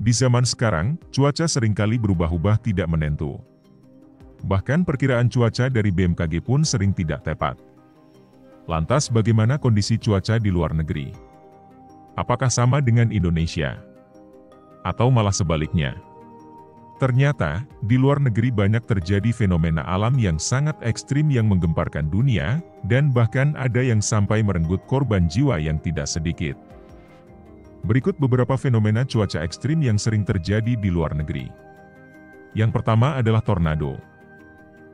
Di zaman sekarang, cuaca seringkali berubah-ubah tidak menentu. Bahkan perkiraan cuaca dari BMKG pun sering tidak tepat. Lantas bagaimana kondisi cuaca di luar negeri? Apakah sama dengan Indonesia? Atau malah sebaliknya? Ternyata, di luar negeri banyak terjadi fenomena alam yang sangat ekstrim yang menggemparkan dunia, dan bahkan ada yang sampai merenggut korban jiwa yang tidak sedikit. Berikut beberapa fenomena cuaca ekstrim yang sering terjadi di luar negeri. Yang pertama adalah tornado.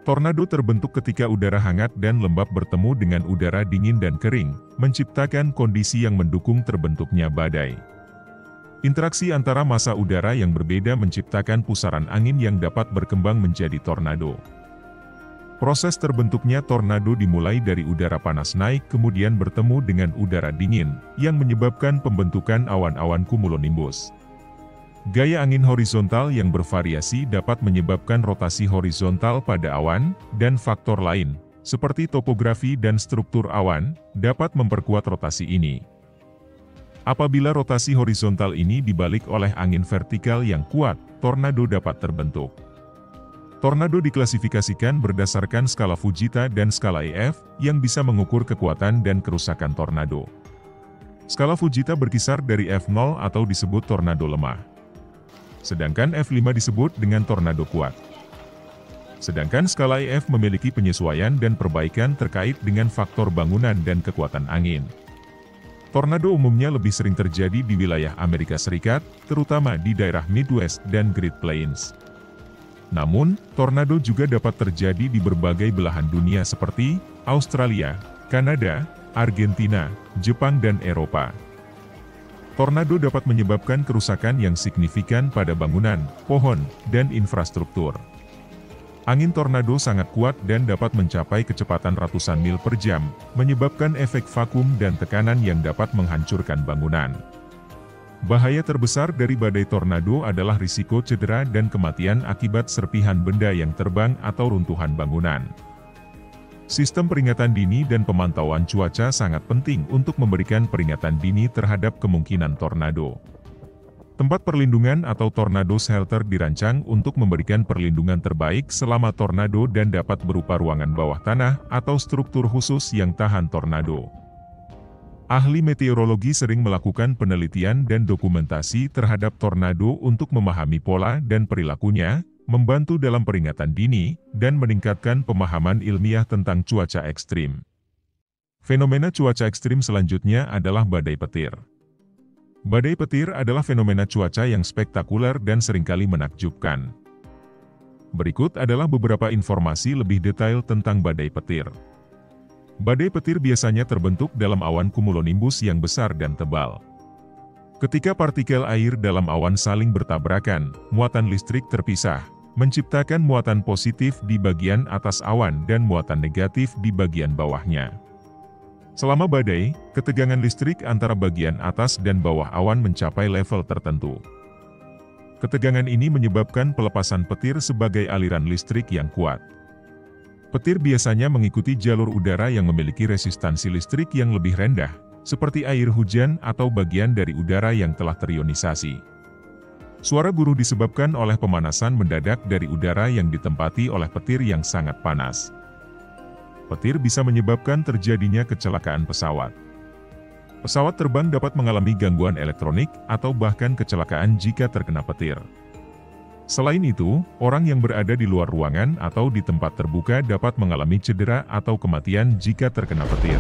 Tornado terbentuk ketika udara hangat dan lembab bertemu dengan udara dingin dan kering, menciptakan kondisi yang mendukung terbentuknya badai. Interaksi antara massa udara yang berbeda menciptakan pusaran angin yang dapat berkembang menjadi tornado. Proses terbentuknya tornado dimulai dari udara panas naik kemudian bertemu dengan udara dingin, yang menyebabkan pembentukan awan-awan cumulonimbus. Gaya angin horizontal yang bervariasi dapat menyebabkan rotasi horizontal pada awan, dan faktor lain, seperti topografi dan struktur awan, dapat memperkuat rotasi ini. Apabila rotasi horizontal ini dibalik oleh angin vertikal yang kuat, tornado dapat terbentuk. Tornado diklasifikasikan berdasarkan skala Fujita dan skala EF, yang bisa mengukur kekuatan dan kerusakan tornado. Skala Fujita berkisar dari F0 atau disebut tornado lemah. Sedangkan F5 disebut dengan tornado kuat. Sedangkan skala EF memiliki penyesuaian dan perbaikan terkait dengan faktor bangunan dan kekuatan angin. Tornado umumnya lebih sering terjadi di wilayah Amerika Serikat, terutama di daerah Midwest dan Great Plains. Namun, tornado juga dapat terjadi di berbagai belahan dunia seperti Australia, Kanada, Argentina, Jepang dan Eropa. Tornado dapat menyebabkan kerusakan yang signifikan pada bangunan, pohon, dan infrastruktur. Angin tornado sangat kuat dan dapat mencapai kecepatan ratusan mil per jam, menyebabkan efek vakum dan tekanan yang dapat menghancurkan bangunan. Bahaya terbesar dari badai tornado adalah risiko cedera dan kematian akibat serpihan benda yang terbang atau runtuhan bangunan. Sistem peringatan dini dan pemantauan cuaca sangat penting untuk memberikan peringatan dini terhadap kemungkinan tornado. Tempat perlindungan atau tornado shelter dirancang untuk memberikan perlindungan terbaik selama tornado dan dapat berupa ruangan bawah tanah atau struktur khusus yang tahan tornado. Ahli meteorologi sering melakukan penelitian dan dokumentasi terhadap tornado untuk memahami pola dan perilakunya, membantu dalam peringatan dini, dan meningkatkan pemahaman ilmiah tentang cuaca ekstrim. Fenomena cuaca ekstrim selanjutnya adalah badai petir. Badai petir adalah fenomena cuaca yang spektakuler dan seringkali menakjubkan. Berikut adalah beberapa informasi lebih detail tentang badai petir. Badai petir biasanya terbentuk dalam awan cumulonimbus yang besar dan tebal. Ketika partikel air dalam awan saling bertabrakan, muatan listrik terpisah, menciptakan muatan positif di bagian atas awan dan muatan negatif di bagian bawahnya. Selama badai, ketegangan listrik antara bagian atas dan bawah awan mencapai level tertentu. Ketegangan ini menyebabkan pelepasan petir sebagai aliran listrik yang kuat. Petir biasanya mengikuti jalur udara yang memiliki resistansi listrik yang lebih rendah, seperti air hujan atau bagian dari udara yang telah terionisasi. Suara guruh disebabkan oleh pemanasan mendadak dari udara yang ditempati oleh petir yang sangat panas. Petir bisa menyebabkan terjadinya kecelakaan pesawat. Pesawat terbang dapat mengalami gangguan elektronik atau bahkan kecelakaan jika terkena petir. Selain itu, orang yang berada di luar ruangan atau di tempat terbuka dapat mengalami cedera atau kematian jika terkena petir.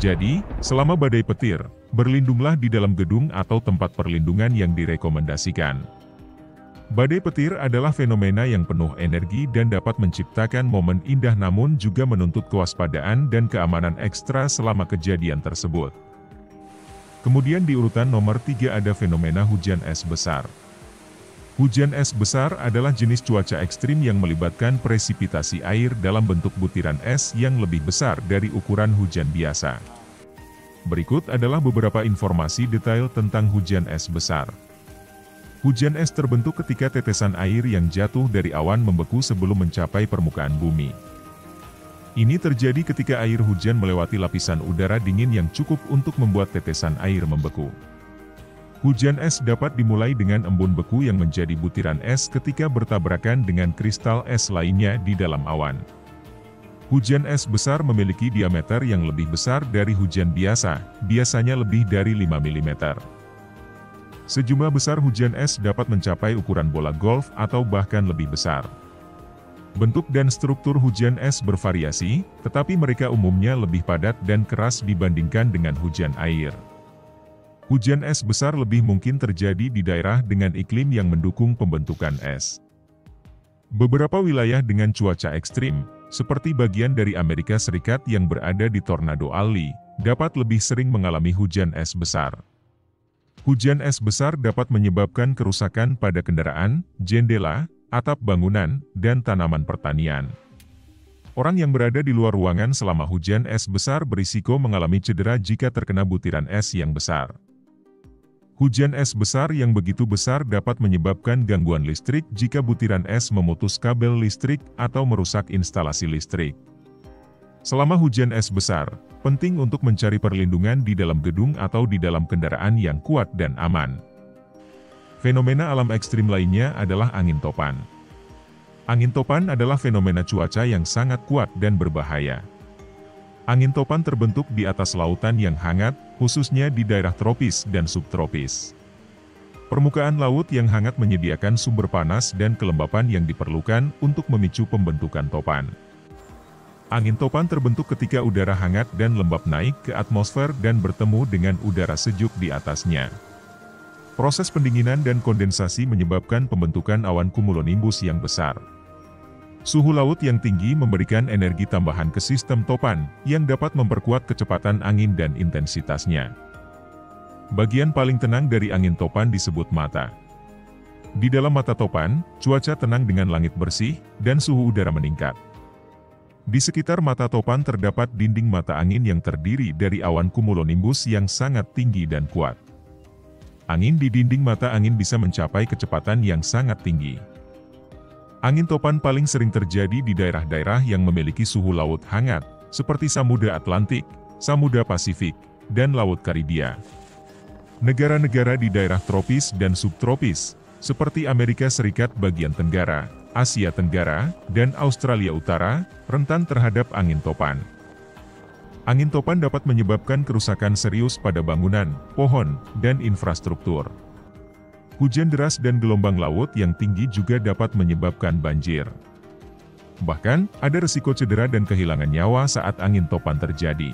Jadi, selama badai petir, berlindunglah di dalam gedung atau tempat perlindungan yang direkomendasikan. Badai petir adalah fenomena yang penuh energi dan dapat menciptakan momen indah namun juga menuntut kewaspadaan dan keamanan ekstra selama kejadian tersebut. Kemudian di urutan nomor 3 ada fenomena hujan es besar. Hujan es besar adalah jenis cuaca ekstrim yang melibatkan presipitasi air dalam bentuk butiran es yang lebih besar dari ukuran hujan biasa. Berikut adalah beberapa informasi detail tentang hujan es besar. Hujan es terbentuk ketika tetesan air yang jatuh dari awan membeku sebelum mencapai permukaan bumi. Ini terjadi ketika air hujan melewati lapisan udara dingin yang cukup untuk membuat tetesan air membeku. Hujan es dapat dimulai dengan embun beku yang menjadi butiran es ketika bertabrakan dengan kristal es lainnya di dalam awan. Hujan es besar memiliki diameter yang lebih besar dari hujan biasa, biasanya lebih dari 5 mm. Sejumlah besar hujan es dapat mencapai ukuran bola golf atau bahkan lebih besar. Bentuk dan struktur hujan es bervariasi, tetapi mereka umumnya lebih padat dan keras dibandingkan dengan hujan air. Hujan es besar lebih mungkin terjadi di daerah dengan iklim yang mendukung pembentukan es. Beberapa wilayah dengan cuaca ekstrim, seperti bagian dari Amerika Serikat yang berada di Tornado Alley, dapat lebih sering mengalami hujan es besar. Hujan es besar dapat menyebabkan kerusakan pada kendaraan, jendela, atap bangunan, dan tanaman pertanian. Orang yang berada di luar ruangan selama hujan es besar berisiko mengalami cedera jika terkena butiran es yang besar. Hujan es besar yang begitu besar dapat menyebabkan gangguan listrik jika butiran es memutus kabel listrik atau merusak instalasi listrik. Selama hujan es besar, penting untuk mencari perlindungan di dalam gedung atau di dalam kendaraan yang kuat dan aman. Fenomena alam ekstrim lainnya adalah angin topan. Angin topan adalah fenomena cuaca yang sangat kuat dan berbahaya. Angin topan terbentuk di atas lautan yang hangat, khususnya di daerah tropis dan subtropis. Permukaan laut yang hangat menyediakan sumber panas dan kelembapan yang diperlukan untuk memicu pembentukan topan. Angin topan terbentuk ketika udara hangat dan lembab naik ke atmosfer dan bertemu dengan udara sejuk di atasnya. Proses pendinginan dan kondensasi menyebabkan pembentukan awan cumulonimbus yang besar. Suhu laut yang tinggi memberikan energi tambahan ke sistem topan, yang dapat memperkuat kecepatan angin dan intensitasnya. Bagian paling tenang dari angin topan disebut mata. Di dalam mata topan, cuaca tenang dengan langit bersih, dan suhu udara meningkat. Di sekitar mata topan terdapat dinding mata angin yang terdiri dari awan cumulonimbus yang sangat tinggi dan kuat. Angin di dinding mata angin bisa mencapai kecepatan yang sangat tinggi. Angin topan paling sering terjadi di daerah-daerah yang memiliki suhu laut hangat, seperti Samudra Atlantik, Samudra Pasifik, dan Laut Karibia. Negara-negara di daerah tropis dan subtropis, seperti Amerika Serikat bagian Tenggara, Asia Tenggara, dan Australia Utara, rentan terhadap angin topan. Angin topan dapat menyebabkan kerusakan serius pada bangunan, pohon, dan infrastruktur. Hujan deras dan gelombang laut yang tinggi juga dapat menyebabkan banjir. Bahkan, ada risiko cedera dan kehilangan nyawa saat angin topan terjadi.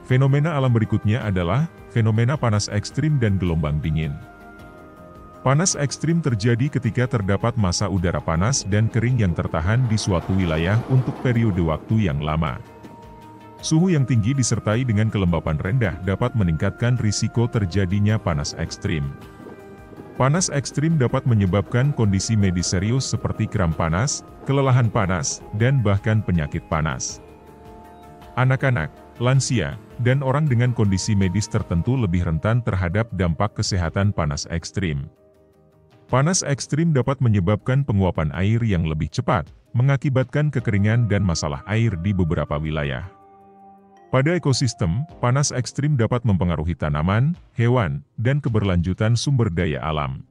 Fenomena alam berikutnya adalah fenomena panas ekstrim dan gelombang dingin. Panas ekstrim terjadi ketika terdapat massa udara panas dan kering yang tertahan di suatu wilayah untuk periode waktu yang lama. Suhu yang tinggi disertai dengan kelembapan rendah dapat meningkatkan risiko terjadinya panas ekstrim. Panas ekstrim dapat menyebabkan kondisi medis serius seperti kram panas, kelelahan panas, dan bahkan penyakit panas. Anak-anak, lansia, dan orang dengan kondisi medis tertentu lebih rentan terhadap dampak kesehatan panas ekstrim. Panas ekstrim dapat menyebabkan penguapan air yang lebih cepat, mengakibatkan kekeringan dan masalah air di beberapa wilayah. Pada ekosistem, panas ekstrim dapat mempengaruhi tanaman, hewan, dan keberlanjutan sumber daya alam.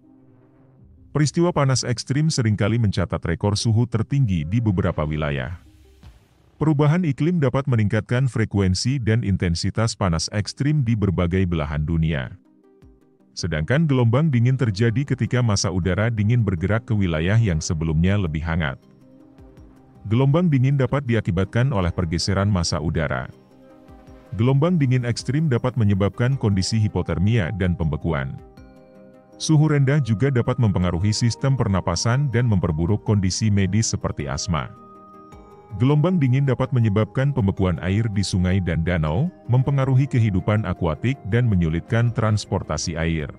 Peristiwa panas ekstrim seringkali mencatat rekor suhu tertinggi di beberapa wilayah. Perubahan iklim dapat meningkatkan frekuensi dan intensitas panas ekstrim di berbagai belahan dunia. Sedangkan gelombang dingin terjadi ketika massa udara dingin bergerak ke wilayah yang sebelumnya lebih hangat. Gelombang dingin dapat diakibatkan oleh pergeseran massa udara. Gelombang dingin ekstrim dapat menyebabkan kondisi hipotermia dan pembekuan. Suhu rendah juga dapat mempengaruhi sistem pernapasan dan memperburuk kondisi medis seperti asma. Gelombang dingin dapat menyebabkan pembekuan air di sungai dan danau, mempengaruhi kehidupan akuatik dan menyulitkan transportasi air.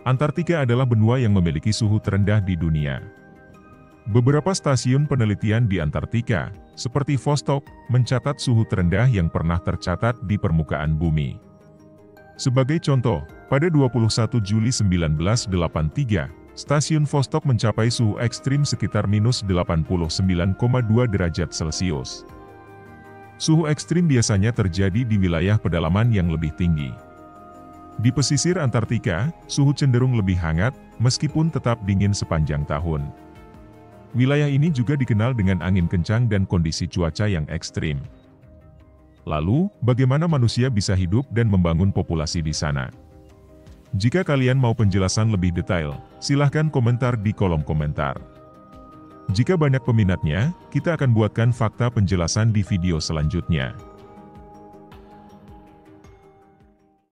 Antartika adalah benua yang memiliki suhu terendah di dunia. Beberapa stasiun penelitian di Antartika, seperti Vostok, mencatat suhu terendah yang pernah tercatat di permukaan bumi. Sebagai contoh, pada 21 Juli 1983, stasiun Vostok mencapai suhu ekstrim sekitar minus 89,2 derajat Celcius. Suhu ekstrim biasanya terjadi di wilayah pedalaman yang lebih tinggi. Di pesisir Antartika, suhu cenderung lebih hangat, meskipun tetap dingin sepanjang tahun. Wilayah ini juga dikenal dengan angin kencang dan kondisi cuaca yang ekstrim. Lalu, bagaimana manusia bisa hidup dan membangun populasi di sana? Jika kalian mau penjelasan lebih detail, silahkan komentar di kolom komentar. Jika banyak peminatnya, kita akan buatkan fakta penjelasan di video selanjutnya.